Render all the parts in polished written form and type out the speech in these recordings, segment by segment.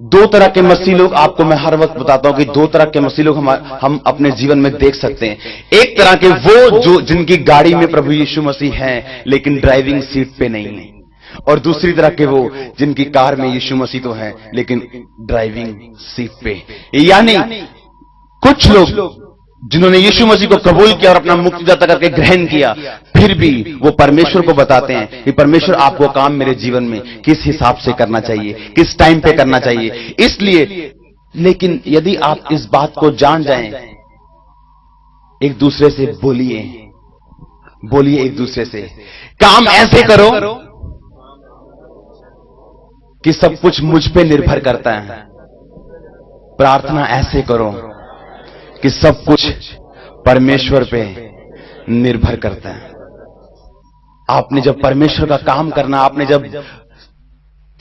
दो तरह के मसीह लोग आपको मैं हर वक्त बताता हूं कि दो तरह के मसीह लोग हम अपने जीवन में देख सकते हैं। एक तरह के वो जो जिनकी गाड़ी में प्रभु यीशु मसीह हैं लेकिन ड्राइविंग सीट पे नहीं है, और दूसरी तरह के वो जिनकी कार में यीशु मसीह तो है लेकिन ड्राइविंग सीट पे। यानी कुछ लोग जिन्होंने यीशु मसीह को कबूल किया और अपना मुक्तिदाता करके ग्रहण किया, फिर भी वो परमेश्वर को बताते हैं कि परमेश्वर आपको काम मेरे जीवन में किस हिसाब से करना चाहिए, किस टाइम पे करना चाहिए। इसलिए लेकिन यदि आप इस बात को जान जाएं, एक दूसरे से बोलिए एक दूसरे से, काम ऐसे करो कि सब कुछ मुझ पे निर्भर करता है। प्रार्थना ऐसे करो कि सब कुछ परमेश्वर पे निर्भर करता है। आपने जब परमेश्वर का काम करना, आपने जब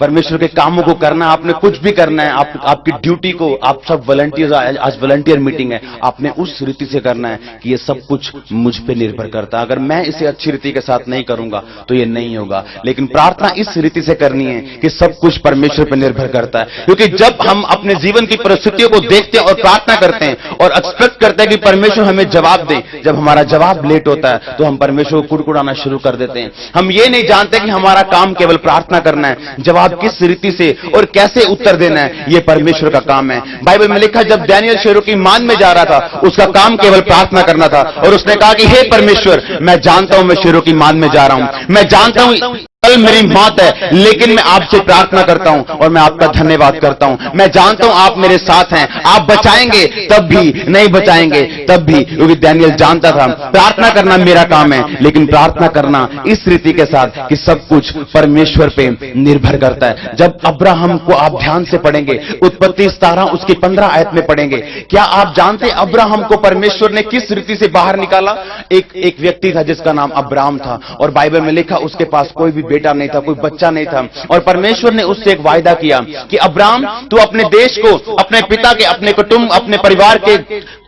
परमेश्वर के कामों को करना, आपने कुछ भी करना है, आपकी ड्यूटी को, आप सब वॉलंटियर, आज वॉलंटियर मीटिंग है, आपने उस रीति से करना है कि ये सब कुछ मुझ पे निर्भर करता है। अगर मैं इसे अच्छी रीति के साथ नहीं करूंगा तो ये नहीं होगा। लेकिन प्रार्थना इस रीति से करनी है कि सब कुछ परमेश्वर पे निर्भर करता है। क्योंकि जब हम अपने जीवन की परिस्थितियों को देखते हैं और प्रार्थना करते हैं और एक्सपेक्ट करते हैं कि परमेश्वर हमें जवाब दे, जब हमारा जवाब लेट होता है तो हम परमेश्वर को कुड़कुड़ाना शुरू कर देते हैं। हम ये नहीं जानते कि हमारा काम केवल प्रार्थना करना है, जवाब किस रीति से और कैसे उत्तर देना है ये परमेश्वर का काम है। बाइबल में लिखा, जब दानियल शेरों की मान में जा रहा था, उसका काम केवल प्रार्थना करना था और उसने कहा कि हे परमेश्वर, मैं जानता हूं मैं शेरों की मान में जा रहा हूं, मैं जानता हूं कल मेरी मौत है, लेकिन मैं आपसे प्रार्थना करता हूं और मैं आपका धन्यवाद करता हूं। मैं जानता हूं आप मेरे साथ हैं, आप बचाएंगे तब भी, नहीं बचाएंगे तब भी, क्योंकि दानियल जानता था प्रार्थना करना मेरा काम है, लेकिन प्रार्थना करना इस रीति के साथ कि सब कुछ परमेश्वर पे निर्भर करता है। जब अब्राहम को आप ध्यान से पढ़ेंगे, उत्पत्ति 17 उसकी 15 आयत में पढ़ेंगे, क्या आप जानते अब्राहम को परमेश्वर ने किस रीति से बाहर निकाला? एक व्यक्ति था जिसका नाम अब्राहम था, और बाइबल में लिखा उसके पास कोई भी बेटा नहीं था, कोई बच्चा नहीं था, और परमेश्वर ने उससे एक वायदा किया कि अब्राहम, तू अपने देश को, अपने पिता के, अपने कुटुंब, अपने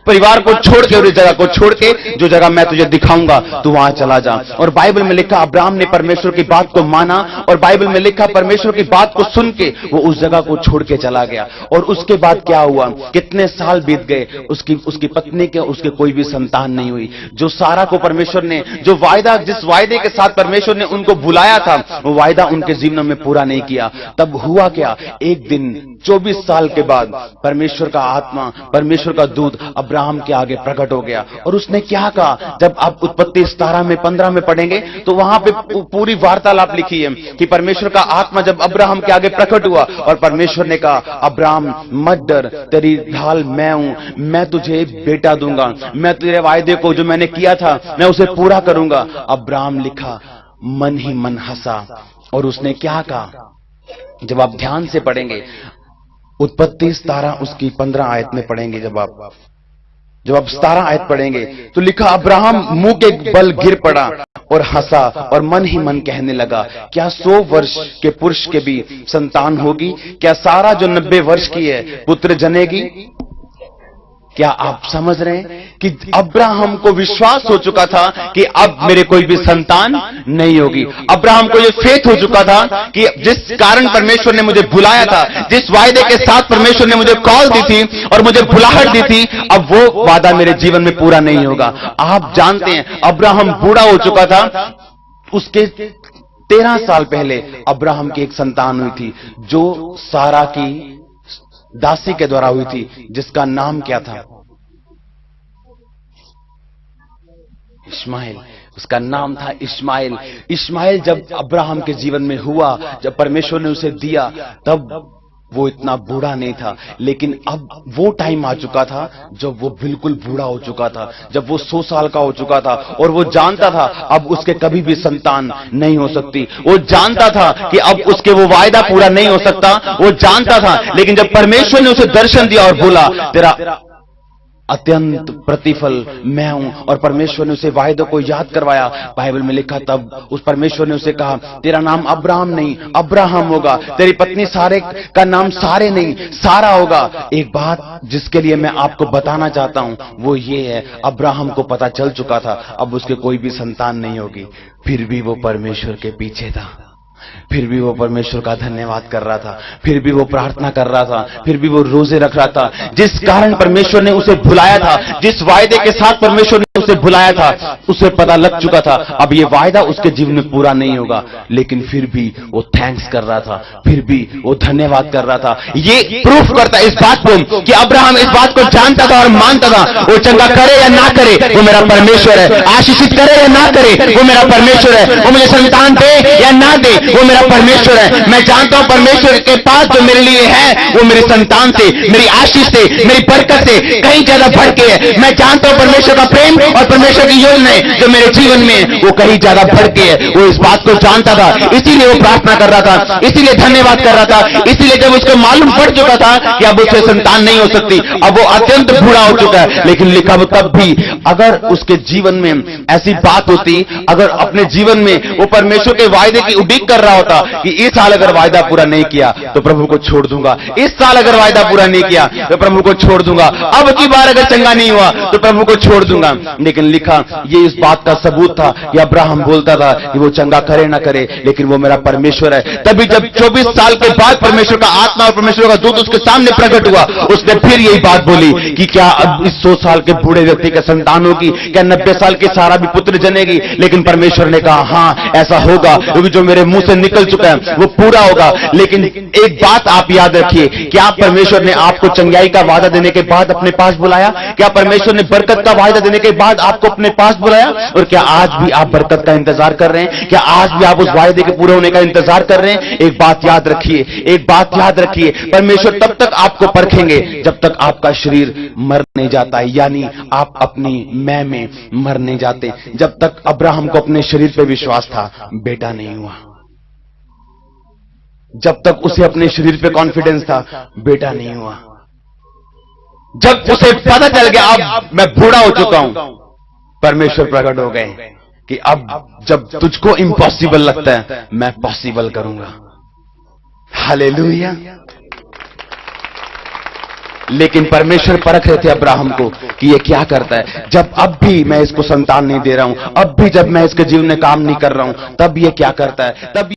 परिवार को छोड़ के और इस जगह को छोड़ के जो जगह मैं तुझे दिखाऊंगा तू वहां चला जा। और बाइबल में लिखा अब्राहम ने परमेश्वर की बात को माना, और बाइबल में लिखा परमेश्वर की बात को सुन के वो उस जगह को छोड़ के चला गया। और उसके बाद क्या हुआ, कितने साल बीत गए, उसकी पत्नी के, उसके कोई भी संतान नहीं हुई। जो सारा को परमेश्वर ने जो वायदा, जिस वायदे के साथ परमेश्वर ने उनको बुलाया था, वो वायदा उनके जीवन में पूरा नहीं किया। तब हुआ क्या, एक दिन 24 साल के बाद परमेश्वर का आत्मा, परमेश्वर का दूत अब्राहम के आगे प्रकट हो गया। और उसने क्या कहा, जब आप उत्पत्ति 17 में 15 में पढ़ेंगे तो वहां पे पूरी वार्तालाप लिखी है कि परमेश्वर का आत्मा जब अब्राहम के आगे प्रकट हुआ और परमेश्वर ने कहा, अब्राहम मत डर, तेरी ढाल मैं हूं, मैं तुझे बेटा दूंगा, मैं तेरे वायदे को जो मैंने किया था मैं उसे पूरा करूंगा। अब्राहम लिखा मन ही मन हंसा, और उसने क्या कहा, जब आप ध्यान से पढ़ेंगे उत्पत्ति 17 उसकी 15 आयत में पढ़ेंगे, जब आप 17 आयत पढ़ेंगे तो लिखा, अब्राहम मुंह के बल गिर पड़ा और हंसा और मन ही मन कहने लगा, क्या 100 वर्ष के पुरुष के भी संतान होगी? क्या सारा जो 90 वर्ष की है पुत्र जनेगी? क्या आप समझ रहे हैं कि अब्राहम को विश्वास हो चुका था कि अब मेरे कोई भी संतान नहीं होगी। अब्राहम को यह फेथ हो चुका था कि जिस कारण परमेश्वर ने मुझे बुलाया था, जिस वायदे के साथ परमेश्वर ने मुझे कॉल दी थी और मुझे बुलाहट दी थी, अब वो वादा मेरे जीवन में पूरा नहीं होगा। आप जानते हैं अब्राहम बूढ़ा हो चुका था, उसके 13 साल पहले अब्राहम की एक संतान हुई थी जो सारा की दासी के द्वारा हुई थी, जिसका नाम क्या था? इस्माइल। उसका नाम था इस्माइल। इस्माइल जब अब्राहम के जीवन में हुआ, जब परमेश्वर ने उसे दिया, तब वो इतना बूढ़ा नहीं था, लेकिन अब वो टाइम आ चुका था जब वो बिल्कुल बूढ़ा हो चुका था, जब वो 100 साल का हो चुका था, और वो जानता था अब उसके कभी भी संतान नहीं हो सकती। वो जानता था कि अब उसके वो वायदा पूरा नहीं हो सकता, वो जानता था। लेकिन जब परमेश्वर ने उसे दर्शन दिया और बोला, तेरा अत्यंत प्रतिफल मैं हूं, और परमेश्वर ने उसे वायदे को याद करवाया, बाइबल में लिखा, तब उस परमेश्वर ने उसे कहा, तेरा नाम अब्राहम नहीं अब्राहम होगा, तेरी पत्नी सारे का नाम सारे नहीं सारा होगा। एक बात जिसके लिए मैं आपको बताना चाहता हूं वो ये है, अब्राहम को पता चल चुका था अब उसके कोई भी संतान नहीं होगी, फिर भी वो परमेश्वर के पीछे था। फिर भी वो परमेश्वर का धन्यवाद कर रहा था, फिर भी वो प्रार्थना कर रहा था, फिर भी वो रोजे रख रहा था। जिस कारण परमेश्वर ने उसे बुलाया था, जिस वायदे के साथ परमेश्वर ने उसे बुलाया था, उसे पता लग चुका था अब ये वायदा उसके जीवन में पूरा नहीं होगा, लेकिन फिर भी वो थैंक्स कर रहा था, फिर भी वो धन्यवाद कर रहा था। ये प्रूफ करता है इस बात को कि अब्राहम इस बात को जानता था और मानता था, वो चंगा करे या ना करे वो मेरा परमेश्वर है, आशीषित करे या ना करे वो मेरा परमेश्वर है, वो मुझे संतान दे या ना दे वो मेरा परमेश्वर है। मैं जानता हूं परमेश्वर के पास जो मेरे लिए है वो मेरी संतान से, मेरी आशीष से, मेरी बरकत से कहीं ज्यादा बढ़ के है। मैं जानता हूं परमेश्वर का प्रेम और परमेश्वर की योजना जो मेरे जीवन में वो कहीं ज्यादा बढ़ के है। वो इस बात को जानता था, इसीलिए वो प्रार्थना कर रहा था, इसीलिए धन्यवाद कर रहा था। इसीलिए जब उसको मालूम पड़ चुका था कि अब उससे संतान नहीं हो सकती, अब वो अत्यंत बूढ़ा हो चुका है, लेकिन लिखा वो तब भी अगर उसके जीवन में ऐसी बात होती, अगर अपने जीवन में वो परमेश्वर के वायदे की उड़ीक कर रहा होता कि इस साल अगर वायदा पूरा नहीं किया तो प्रभु को छोड़ दूंगा, इस साल अगर वायदा पूरा नहीं किया तो प्रभु को छोड़ दूंगा, अब की बार अगर चंगा नहीं हुआ तो प्रभु को छोड़ दूंगा। लेकिन लिखा ये इस बात का सबूत था कि अब्राहम बोलता था कि वो चंगा करे ना करे लेकिन वो मेरा परमेश्वर है। तभी जब 24 साल के बाद परमेश्वर का आत्मा और परमेश्वर का दूत उसके सामने प्रकट हुआ, उसने फिर यही बात बोली कि क्या अब इस 100 साल के बूढ़े व्यक्ति के संतान होगी, क्या 90 साल की सारा भी पुत्र जनेगी? लेकिन परमेश्वर ने कहा हां ऐसा होगा, क्योंकि जो मेरे मुंह से निकल चुका है वो पूरा होगा। लेकिन एक बात आप याद रखिए, क्या परमेश्वर ने आपको चंगाई का वादा देने के बाद अपने पास बुलाया? क्या परमेश्वर ने बरकत का वादा देने के बाद आपको अपने पास बुलाया? और क्या आज भी आप बरकत का इंतजार कर रहे हैं? क्या आज भी आप उस वायदे के पूरे होने का इंतजार कर रहे हैं? एक बात याद रखिए, एक बात याद रखिए, परमेश्वर तब तक आपको परखेंगे जब तक आपका शरीर मर नहीं जाता है, यानी आप अपनी मैं में मर नहीं जाते। जब तक अब्राहम को अपने शरीर पे विश्वास था, बेटा नहीं हुआ। जब तक उसे अपने शरीर पे कॉन्फिडेंस था, बेटा नहीं हुआ। जब उसे पता चल गया अब मैं बूढ़ा हो चुका हूं, परमेश्वर प्रकट हो गए कि अब जब तुझको इम्पॉसिबल लगता है मैं पॉसिबल करूंगा। हालेलुया। लेकिन परमेश्वर परख रहे थे अब्राहम को कि ये क्या करता है। जब अब भी मैं इसको संतान नहीं दे रहा हूं, अब भी जब मैं इसके जीवन में काम नहीं कर रहा हूं, तब ये क्या करता है, तब